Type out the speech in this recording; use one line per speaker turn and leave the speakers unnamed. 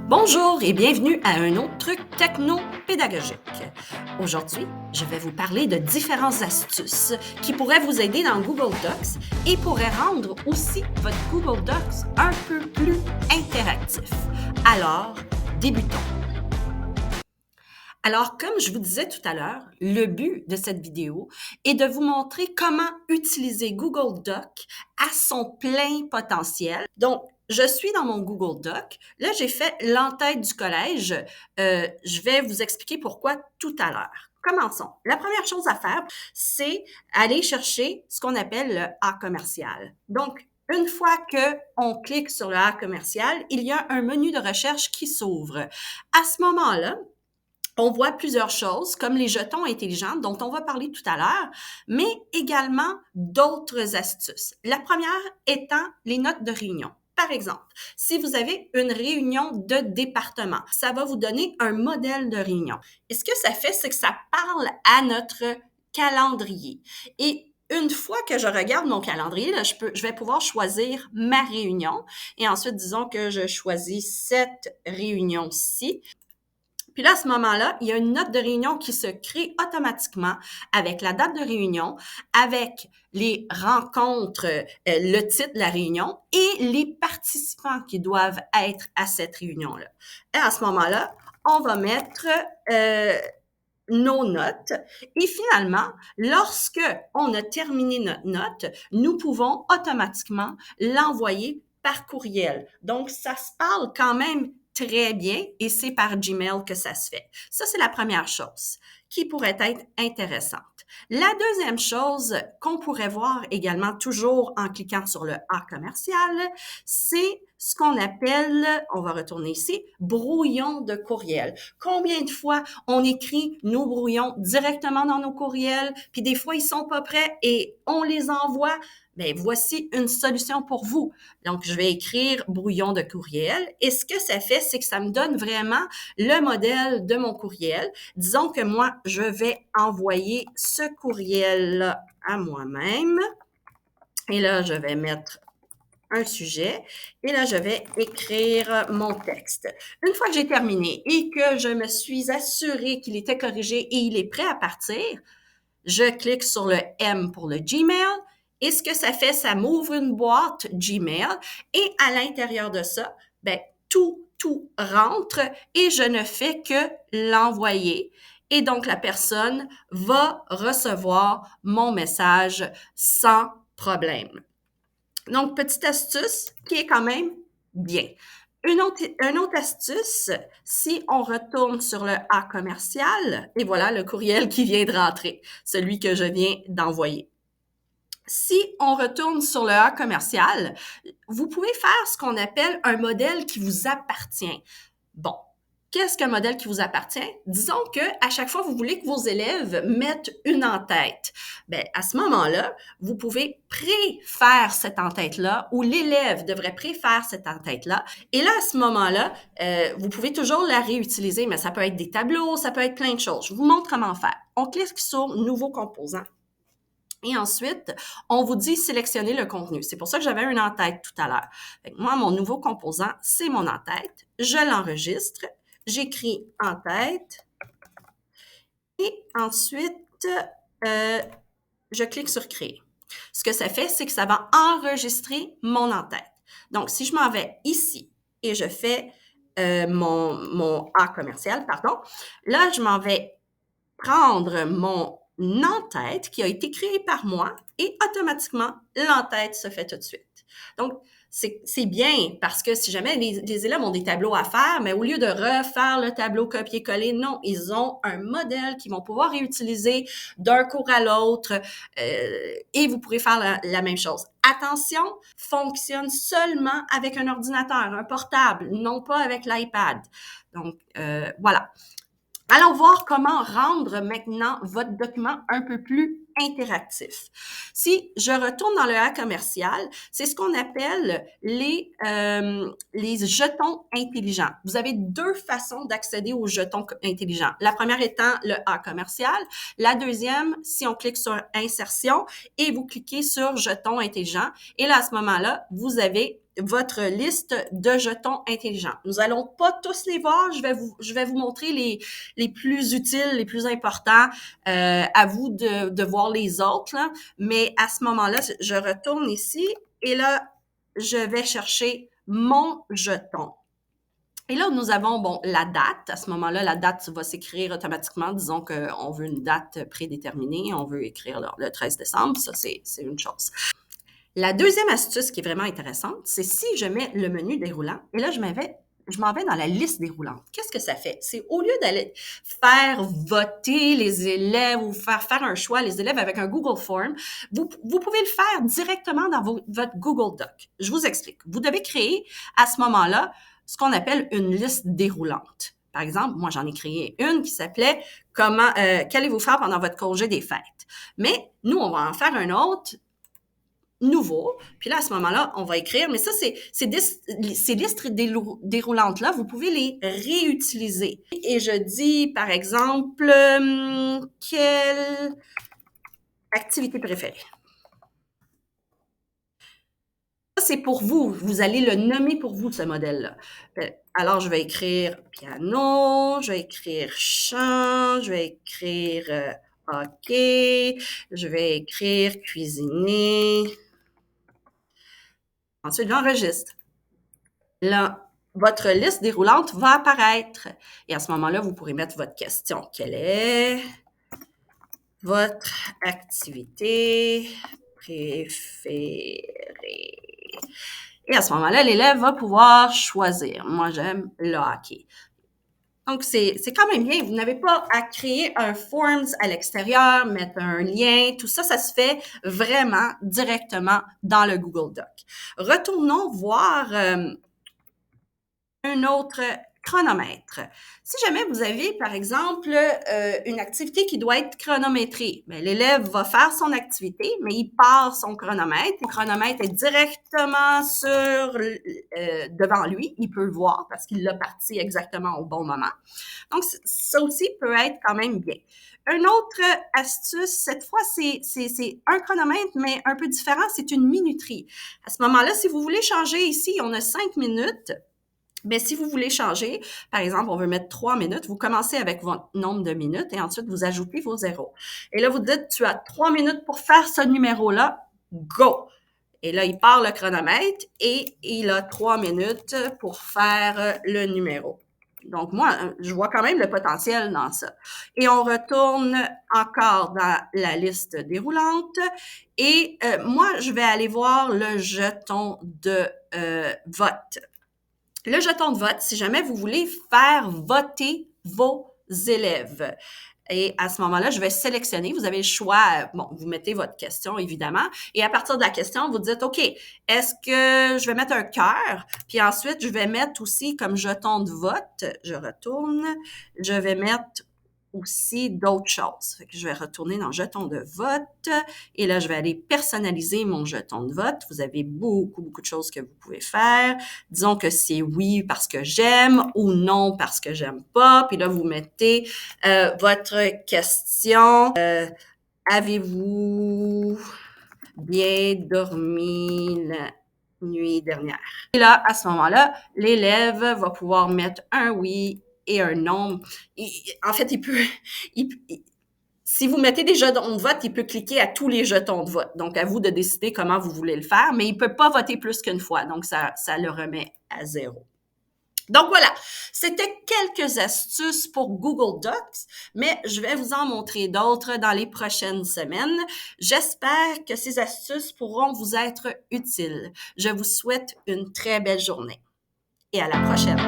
Bonjour et bienvenue à un autre truc techno-pédagogique. Aujourd'hui, je vais vous parler de différentes astuces qui pourraient vous aider dans Google Docs et pourraient rendre aussi votre Google Docs un peu plus interactif. Alors, débutons. Alors, comme je vous disais tout à l'heure, le but de cette vidéo est de vous montrer comment utiliser Google Docs à son plein potentiel. Donc, je suis dans mon Google Doc. Là, j'ai fait l'entête du collège. Je vais vous expliquer pourquoi tout à l'heure. Commençons. La première chose à faire, c'est aller chercher ce qu'on appelle le A commercial. Donc, une fois qu'on clique sur le A commercial, il y a un menu de recherche qui s'ouvre. À ce moment-là, on voit plusieurs choses, comme les jetons intelligents dont on va parler tout à l'heure, mais également d'autres astuces. La première étant les notes de réunion. Par exemple, si vous avez une réunion de département, ça va vous donner un modèle de réunion. Et ce que ça fait, c'est que ça parle à notre calendrier. Et une fois que je regarde mon calendrier, là, je vais pouvoir choisir ma réunion. Et ensuite, disons que je choisis cette réunion-ci. Puis là, à ce moment-là, il y a une note de réunion qui se crée automatiquement avec la date de réunion, avec les rencontres, le titre de la réunion et les participants qui doivent être à cette réunion-là. Et à ce moment-là, on va mettre nos notes et finalement, lorsque on a terminé notre note, nous pouvons automatiquement l'envoyer par courriel. Donc, ça se parle quand même très bien et c'est par Gmail que ça se fait. Ça, c'est la première chose qui pourrait être intéressante. La deuxième chose qu'on pourrait voir également toujours en cliquant sur le A commercial, c'est ce qu'on appelle, on va retourner ici, brouillon de courriel. Combien de fois on écrit nos brouillons directement dans nos courriels, puis des fois ils sont pas prêts et on les envoie? Bien, voici une solution pour vous. Donc, je vais écrire brouillon de courriel et ce que ça fait, c'est que ça me donne vraiment le modèle de mon courriel. Disons que moi, je vais envoyer ce courriel à moi-même et là, je vais mettre un sujet et là, je vais écrire mon texte. Une fois que j'ai terminé et que je me suis assurée qu'il était corrigé et il est prêt à partir, je clique sur le M pour le Gmail et ce que ça fait, ça m'ouvre une boîte Gmail et à l'intérieur de ça, ben, tout rentre et je ne fais que l'envoyer. Et donc, la personne va recevoir mon message sans problème. Donc, petite astuce qui est quand même bien. Une autre astuce, si on retourne sur le A commercial, et voilà le courriel qui vient de rentrer, celui que je viens d'envoyer. Si on retourne sur le A commercial, vous pouvez faire ce qu'on appelle un modèle qui vous appartient. Bon, qu'est-ce qu'un modèle qui vous appartient? Disons que à chaque fois, vous voulez que vos élèves mettent une en-tête. Bien, à ce moment-là, vous pouvez préfaire cette en-tête-là ou l'élève devrait préfaire cette en-tête-là. Et là, à ce moment-là, vous pouvez toujours la réutiliser, mais ça peut être des tableaux, ça peut être plein de choses. Je vous montre comment faire. On clique sur « Nouveau composant ». Et ensuite, on vous dit sélectionner le contenu. C'est pour ça que j'avais une en-tête tout à l'heure. Moi, mon nouveau composant, c'est mon en-tête. Je l'enregistre. J'écris en-tête. Et ensuite, je clique sur créer. Ce que ça fait, c'est que ça va enregistrer mon en-tête. Donc, si je m'en vais ici et je fais mon A commercial, pardon, là, je m'en vais prendre mon en-tête qui a été créé par moi et automatiquement, l'en-tête se fait tout de suite. Donc, c'est bien parce que si jamais les élèves ont des tableaux à faire, mais au lieu de refaire le tableau copier-coller, non, ils ont un modèle qu'ils vont pouvoir réutiliser d'un cours à l'autre et vous pourrez faire la même chose. Attention, fonctionne seulement avec un ordinateur, un portable, non pas avec l'iPad. Donc, voilà. Allons voir comment rendre maintenant votre document un peu plus interactif. Si je retourne dans le A commercial, c'est ce qu'on appelle les jetons intelligents. Vous avez deux façons d'accéder aux jetons intelligents. La première étant le A commercial. La deuxième, si on clique sur insertion et vous cliquez sur jetons intelligents. Et là, à ce moment-là, vous avez votre liste de jetons intelligents. Nous allons pas tous les voir. Je vais vous montrer les plus utiles, les plus importants. À vous de voir les autres, là. Mais à ce moment-là, je retourne ici et là, je vais chercher mon jeton. Et là, nous avons, bon, la date. À ce moment-là, la date va s'écrire automatiquement. Disons qu'on veut une date prédéterminée. On veut écrire le 13 décembre. Ça, c'est une chose. La deuxième astuce qui est vraiment intéressante, c'est si je mets le menu déroulant, et là, je m'en vais dans la liste déroulante. Qu'est-ce que ça fait? C'est au lieu d'aller faire voter les élèves ou faire un choix les élèves avec un Google Form, vous pouvez le faire directement dans votre Google Doc. Je vous explique. Vous devez créer à ce moment-là ce qu'on appelle une liste déroulante. Par exemple, moi, j'en ai créé une qui s'appelait « Qu'allez-vous faire pendant votre congé des fêtes? » Mais nous, on va en faire un autre nouveau. Puis là, à ce moment-là, on va écrire. Mais ça, ces listes déroulantes-là, vous pouvez les réutiliser. Et je dis, par exemple, quelle activité préférée? Ça, c'est pour vous. Vous allez le nommer pour vous, ce modèle-là. Alors, je vais écrire piano, je vais écrire chant, je vais écrire hockey, je vais écrire cuisiner. Ensuite, j'enregistre. Là, votre liste déroulante va apparaître. Et à ce moment-là, vous pourrez mettre votre question. Quelle est votre activité préférée? Et à ce moment-là, l'élève va pouvoir choisir. Moi, j'aime le hockey. Donc, c'est quand même bien. Vous n'avez pas à créer un Forms à l'extérieur, mettre un lien. Tout ça, ça se fait vraiment directement dans le Google Doc. Retournons voir un autre chronomètre. Si jamais vous avez, par exemple, une activité qui doit être chronométrée, bien, l'élève va faire son activité, mais il part son chronomètre. Le chronomètre est directement devant lui. Il peut le voir parce qu'il l'a parti exactement au bon moment. Donc, ça aussi peut être quand même bien. Une autre astuce, cette fois, c'est un chronomètre, mais un peu différent, c'est une minuterie. À ce moment-là, si vous voulez changer ici, on a 5 minutes. Mais si vous voulez changer, par exemple, on veut mettre 3 minutes, vous commencez avec votre nombre de minutes et ensuite vous ajoutez vos zéros. Et là, vous dites, tu as 3 minutes pour faire ce numéro-là, go! Et là, il part le chronomètre et il a 3 minutes pour faire le numéro. Donc, moi, je vois quand même le potentiel dans ça. Et on retourne encore dans la liste déroulante. Et moi, je vais aller voir le jeton de vote. Le jeton de vote, si jamais vous voulez faire voter vos élèves. Et à ce moment-là, je vais sélectionner. Vous avez le choix. Bon, vous mettez votre question, évidemment. Et à partir de la question, vous dites, OK, est-ce que je vais mettre un cœur? Puis ensuite, je vais mettre aussi comme jeton de vote. Je retourne. Je vais mettre aussi d'autres choses. Fait que je vais retourner dans jeton de vote et là, je vais aller personnaliser mon jeton de vote. Vous avez beaucoup de choses que vous pouvez faire. Disons que c'est oui parce que j'aime ou non parce que j'aime pas. Puis là, vous mettez votre question. Avez-vous bien dormi la nuit dernière? Et là, à ce moment-là, l'élève va pouvoir mettre un oui et un non. En fait, si vous mettez des jetons de vote, il peut cliquer à tous les jetons de vote. Donc, à vous de décider comment vous voulez le faire, mais il ne peut pas voter plus qu'une fois. Donc, ça le remet à 0. Donc, voilà. C'était quelques astuces pour Google Docs, mais je vais vous en montrer d'autres dans les prochaines semaines. J'espère que ces astuces pourront vous être utiles. Je vous souhaite une très belle journée et à la prochaine.